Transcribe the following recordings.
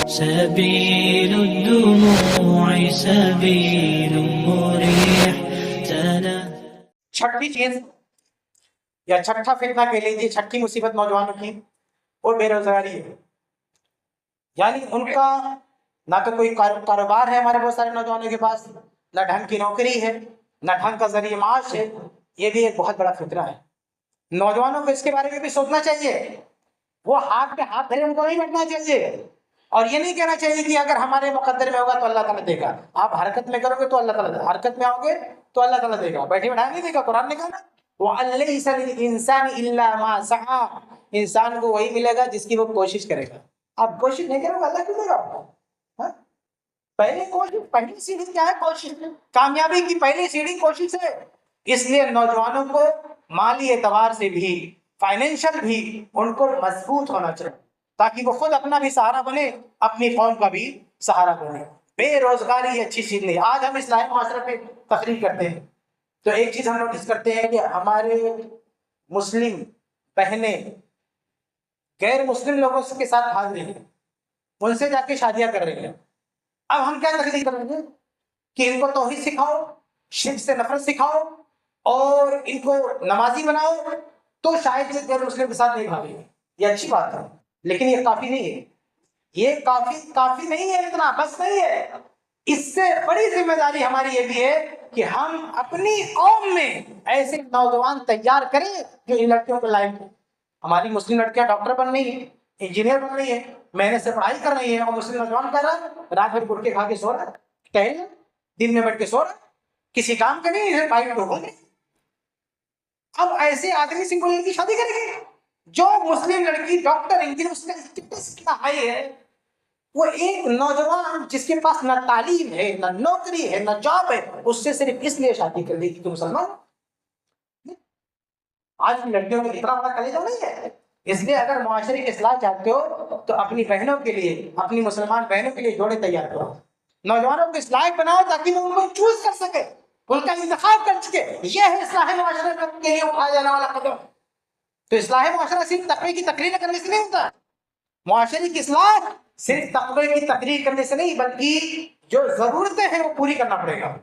سبيل الدموع سبيل مريح چھٹی چیز یا چھٹا فتنہ کہہ لیجیے، چھٹی مصیبت نوجوانوں کی وہ بے روزگاری ہے. یعنی ان کا نہ تو کوئی کاروبار ہے، ہمارے بہت سارے نوجوانوں کے پاس نہ ڈھنگ کی نوکری ہے، نہ ڈھنگ کا ذریعہ معاش ہے. یہ بھی ایک بہت بڑا فتنہ ہے. نوجوانوں کو اس کے بارے میں بھی سوچنا چاہیے. وہ ہاتھ پہ ہاتھ دھرے ان کو نہیں بیٹھنا چاہیے، اور یہ نہیں کہنا چاہیے کہ اگر ہمارے مقدر میں ہوگا تو اللہ تعالیٰ دے گا. آپ حرکت میں کرو گے تو اللہ تعالیٰ دے گا، حرکت میں آؤ گے تو اللہ تعالیٰ دے گا. بیٹھے بیٹھائے نہیں دے گا. قرآن نے کہا نا وَأَلَّيْسَ لِلْإِنسَانِ إِلَّا مَا سَعَىٰ، انسان کو وہی ملے گا جس کی وہ کوشش کرے گا. آپ کوشش نہیں کرو گے اللہ کیوں دے گا آپ کو؟ پہلے کوشش، پہلی سیڑھی کیا ہے؟ کوشش. کامیابی کی پہلی سیڑھی کوشش ہے. اس لیے نوجوانوں کو مالی اعتبار سے بھی، فائنینشل بھی ان کو مضبوط ہونا چاہیے تاکہ وہ خود اپنا بھی سہارا بنے، اپنی قوم کا بھی سہارا بنے. بے روزگاری اچھی چیز نہیں. آج ہم اصلاحی معاشرے پہ تقریر کرتے ہیں تو ایک چیز ہم نوٹس کرتے ہیں کہ ہمارے مسلم بہنیں غیر مسلم لوگوں کے ساتھ بھاگ رہی ہیں، ان سے جا کے شادیاں کر رہی ہیں. اب ہم کیا تقریر کر رہے ہیں کہ ان کو توحید سکھاؤ، شرک سے نفرت سکھاؤ، اور ان کو نمازی بناؤ تو شاید سے غیر مسلم کے ساتھ نہیں بھاگے. یہ اچھی بات ہے، لیکن یہ کافی نہیں ہے. یہ کافی نہیں ہے، اتنا بس نہیں ہے. اس سے بڑی ذمہ داری ہماری یہ بھی ہے کہ ہم اپنی قوم میں ایسے نوجوان تیار کریں جو ان لڑکیوں کو لائق ہو. ہماری مسلم لڑکیاں ڈاکٹر بن رہی ہیں، انجینئر بن رہی ہیں، محنت سے پڑھائی کر رہی ہیں، اور مسلم نوجوان کر رہا ہے رات بھر گٹکے کھا کے سو رہا ہے، ٹہل دن میں بیٹھ کے سو رہا ہے، کسی کام کا نہیں ہے، بھائی لوگوں نے. اب ایسے آدمی سے کوئی کی شادی کرے گی؟ جو مسلم لڑکی ڈاکٹر انجینئر اس کا اسٹیٹس کتنا ہائی ہے، وہ ایک نوجوان جس کے پاس نہ تعلیم ہے، نہ نوکری ہے، نہ جاب ہے، اس سے صرف اس لیے شادی کر دے گی کہ مسلمان. آج کی لڑکیوں کو اتنا بڑا کلیجہ نہیں ہے. اس لیے اگر معاشرے کی اصلاح چاہتے ہو تو اپنی بہنوں کے لیے، اپنی مسلمان بہنوں کے لیے جوڑے تیار کرو. نوجوانوں کو اصلاح بناؤ تاکہ وہ ان کو چوز کر سکے، ان کا انتخاب کر سکے. یہ ہے اصلاح معاشرے کے لیے اٹھایا جانے والا قدم. تو اصلاح معاشرہ صرف تقوی کی تقریر کرنے سے نہیں ہوتا. معاشرے کی اصلاح صرف تقوی کی تقریر کرنے سے نہیں، بلکہ جو ضرورتیں ہیں وہ پوری کرنا پڑے گا.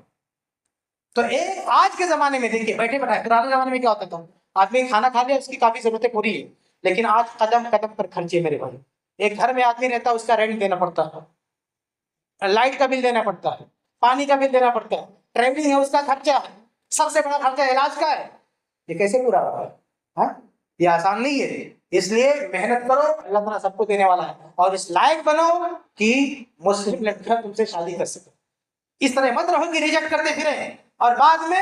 تو ایک آج کے زمانے میں دیکھیے، بیٹھے بیٹھائے پرانے زمانے میں کیا ہوتا تھا؟ آدمی کھانا کھا لیا، اس کی کافی ضرورتیں پوری ہے، لیکن آج قدم قدم پر خرچے میرے بھائی. ایک گھر میں آدمی رہتا ہے، اس کا رینٹ دینا پڑتا ہے، لائٹ کا بل دینا پڑتا ہے، پانی کا بل دینا پڑتا ہے، ٹریولنگ ہے اس کا خرچہ ہے، سب سے بڑا خرچہ علاج کا ہے. یہ کیسے پورا ہوگا؟ ہاں، یہ آسان نہیں ہے. اس لیے محنت کرو، اللہ تعالیٰ سب کو دینے والا ہے، اور اس لائق بنو کہ مسلم لڑکیاں تم سے شادی کر سکے. اس طرح مت رہو کہ ریجیکٹ کرتے پھریں اور بعد میں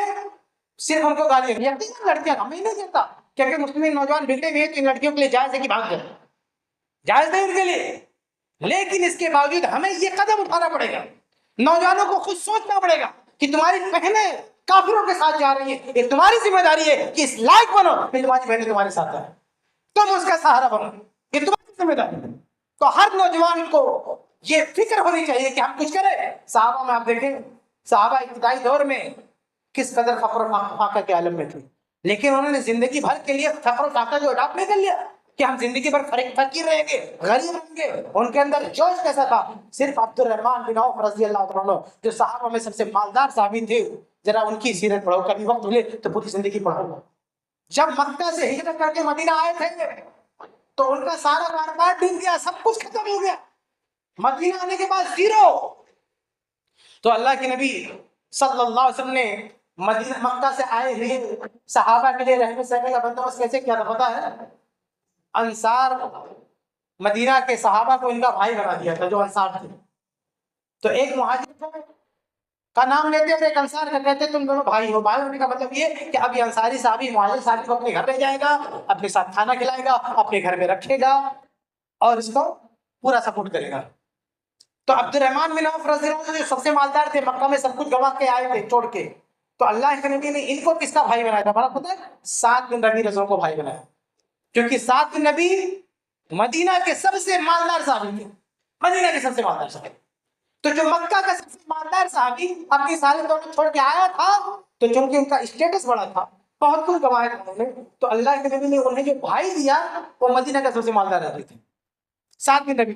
صرف ان کو گالیاں. لڑکیاں ہمیں نہیں دیتا کیونکہ مسلم نوجوان بگڑے ہوئے تو ان لڑکیوں کے لیے جائز ہے کہ بھاگ جائے، جائز نہیں ان کے لیے. لیکن اس کے باوجود ہمیں یہ قدم اٹھانا پڑے گا. نوجوانوں کو خود سوچنا پڑے گا کہ تمہاری بہنیں کافروں کے ساتھ جا رہی ہیں، یہ تمہاری ذمہ داری ہے کہ اس لائق بنو کہ تمہاری بہنیں تمہارے ساتھ آئیں، تم اس کا سہارا بنو. یہ تمہاری ذمہ داری ہے. تو ہر نوجوان کو یہ فکر ہونی چاہیے کہ ہم کچھ کریں. صحابہ میں آپ دیکھیں، صحابہ ابتدائی دور میں کس قدر فقر و فاقہ کے عالم میں تھے، لیکن انہوں نے زندگی بھر کے لیے فقر و فاقہ جو اڈاپٹ نہیں کر لیا کہ ہم زندگی بھر فقیر رہیں گے، غریب رہیں گے. ان کے اندر جوش کیسا تھا؟ صرف عبد الرحمن بن عوف رضی اللہ عنہ جو صحابہ میں سب سے مالدار صحابی تھے، ذرا ان کی سیرت پڑھو، کبھی وقت ملے تو پوری زندگی پڑھو. جب مکہ سے ہجرت کر کے مدینہ آئے تھے تو ان کا سارا کاروبار ڈوب گیا، سب کچھ ختم ہو گیا. مدینہ آنے کے بعد زیرو. تو اللہ کے نبی صلی اللہ علیہ وسلم نے مدینہ مکہ سے آئے ہوئے صحابہ کے لیے رہنے سہنے کا بندوبست کیسے کیا تھا پتا ہے؟ انصار مدینہ کے صحابہ کو ان کا بھائی بنا دیا تھا جو انصار تھے. تو ایک مہاجر کا نام لیتے اور ایک انصار کا کہتے تم دونوں بھائی ہو. بھائی ہونے کا مطلب یہ کہ اب یہ انصاری صحابی مہاجر صحابی کو اپنے گھر لے جائے گا، اپنے ساتھ کھانا کھلائے گا، اپنے گھر میں رکھے گا اور اس کو پورا سپورٹ کرے گا. تو عبد الرحمن بن عوف رضی اللہ عنہ جو سب سے مالدار تھے، مکہ میں سب کچھ گوا کے آئے تھے چھوڑ کے، تو اللہ کے نبی نے ان کو کس کا بھائی بنایا تھا؟ بڑا پتہ ہے؟ سعد بن ربیع رضی کو بھائی بنایا، کیونکہ سعد بن ربیع مدینہ کے سب سے مالدار صحابی تھے، مدینہ کے سب سے مالدار صحابی. تو جو مکہ کا سب سے مالدار صحابی اپنی ساری دولت چھوڑ کے آیا تھا، تو چونکہ ان کا اسٹیٹس بڑا تھا، بہت کچھ گوایا تھا انہوں نے، تو اللہ کے نبی نے انہیں جو بھائی دیا وہ مدینہ کا سب سے مالدار آدمی تھے، سعد بن ربیع.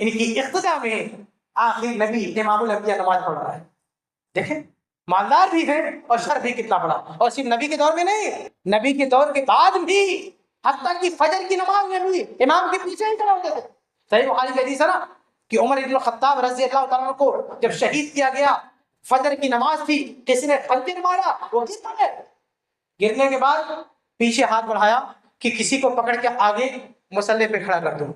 ان کی اقتدا میں آخر نبی امام الانبیاء نماز پڑھ رہا ہے. دیکھیں مالدار بھی ہے اور شر بھی کتنا بڑا. اور صرف نبی کے دور میں نہیں، نبی کے دور کے بعد بھی، حتیٰ کہ فجر کی نماز میں بھی امام کے پیچھے ہی کھڑے ہوتے تھے. صحیح بخاری کی حدیث ہے نا کہ عمر بن الخطاب رضی اللہ تعالیٰ عنہ کو جب شہید کیا گیا، فجر کی نماز تھی، کسی نے خنجر مارا، وہ گر پڑے. گرنے کے بعد پیچھے ہاتھ بڑھایا کہ کسی کو پکڑ کے آگے مصلی پہ کھڑا کر دوں.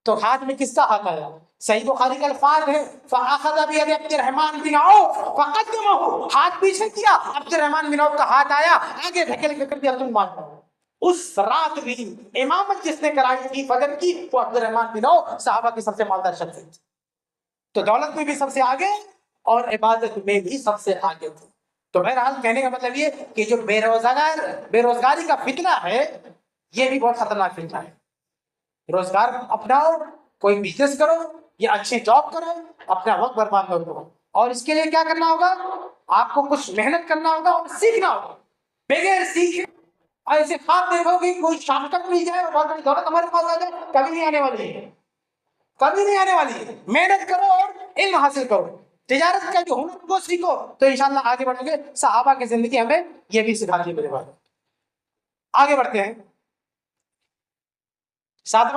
تو ہاتھ میں کس کا ہاتھ آیا؟ صحیح بخاری کا الفاظ ہے فَأَخَذَ بِيَدِ عبد الرحمن بن عوف فَقَدَّمَهُ، ہاتھ پیچھے کیا، عبد الرحمن بن عوف کا ہاتھ آیا، آگے دھکیل کے کر دیا، تم مان لو. اس رات بھی امامت جس نے کرائی تھی فجر کی، وہ عبد الرحمن بن عوف صحابہ کی سب سے مالدار شخص تھی. تو دولت میں بھی سب سے آگے اور عبادت میں بھی سب سے آگے تھے. تو بہرحال کہنے کا مطلب یہ کہ جو بے روزگاری کا فتنہ ہے، یہ بھی بہت خطرناک فتنہ ہے. روزگار اپناؤ، کوئی بزنس کرو یا اچھی جاب کرو، اپنا وقت برباد نہ کرو. اور اس کے لیے کیا کرنا ہوگا؟ آپ کو کچھ محنت کرنا ہوگا اور سیکھنا ہوگا. بغیر سیکھے ایسے خواب دیکھو کہ کوئی شارٹ کٹ مل جائے اور بہت بڑی دولت ہمارے پاس آ جائے، کبھی نہیں آنے والی ہے، کبھی نہیں آنے والی ہے. محنت کرو اور علم حاصل کرو. تجارت کا جو ہنر کو سیکھو تو انشاءاللہ آگے بڑھیں گے. صحابہ کی زندگی ہمیں یہ بھی سکھاتی ہے. میرے بات آگے بڑھتے ہیں. 7واں